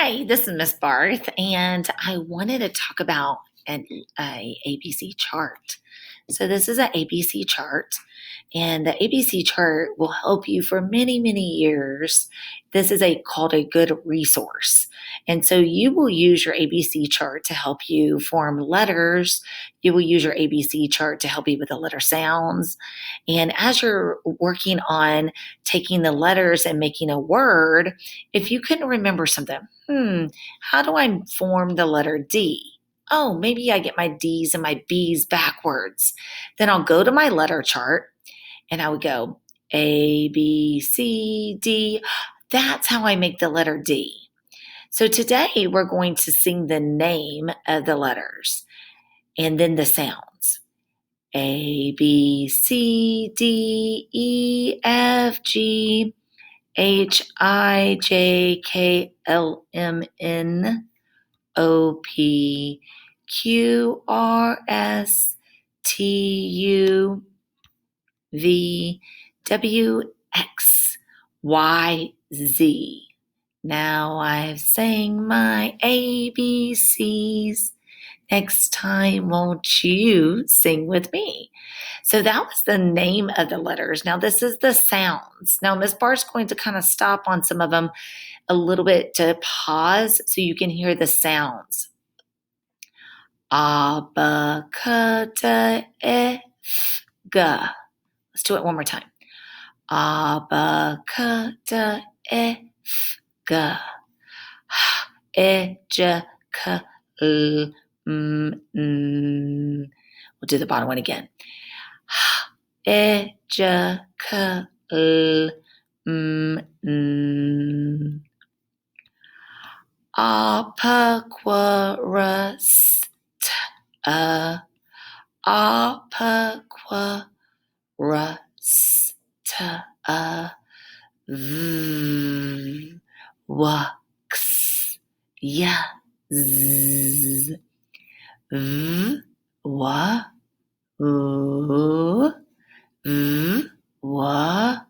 Hi, this is Miss Barth, and I wanted to talk about an ABC chart. So this is an ABC chart, and the ABC chart will help you for many, many years. This is called a good resource. And so you will use your ABC chart to help you form letters. You will use your ABC chart to help you with the letter sounds. And as you're working on taking the letters and making a word, if you couldn't remember something, how do I form the letter D? Oh, maybe I get my D's and my B's backwards. Then I'll go to my letter chart and I would go A, B, C, D. That's how I make the letter D. So today we're going to sing the name of the letters and then the sounds. A, B, C, D, E, F, G, H, I, J, K, L, M, N, O, P, Q, R, S, T, U, V, W, X, Y, Z. Now I've sang my ABCs. Next time, won't you sing with me? So that was the name of the letters. Now this is the sounds. Now Miss Barr's going to kind of stop on some of them a little bit to pause so you can hear the sounds. Abacada ga. Let's do it one more time. Abacada ga. Ejaka. We'll do the bottom one again. Ejaka. Apaquarus. Apaquarus. Wax. Yeah. Z. V. Wa. V. Wa.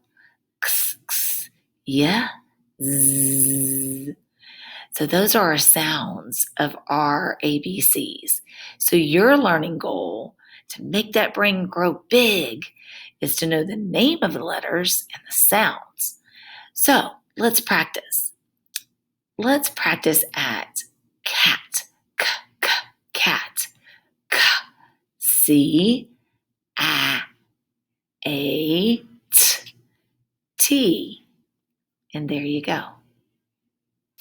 X. Yeah. Z. So those are our sounds of our ABCs. So your learning goal to make that brain grow big is to know the name of the letters and the sounds. So let's practice. Let's practice at cat, k, k, cat, k, C, A, T, T. And there you go.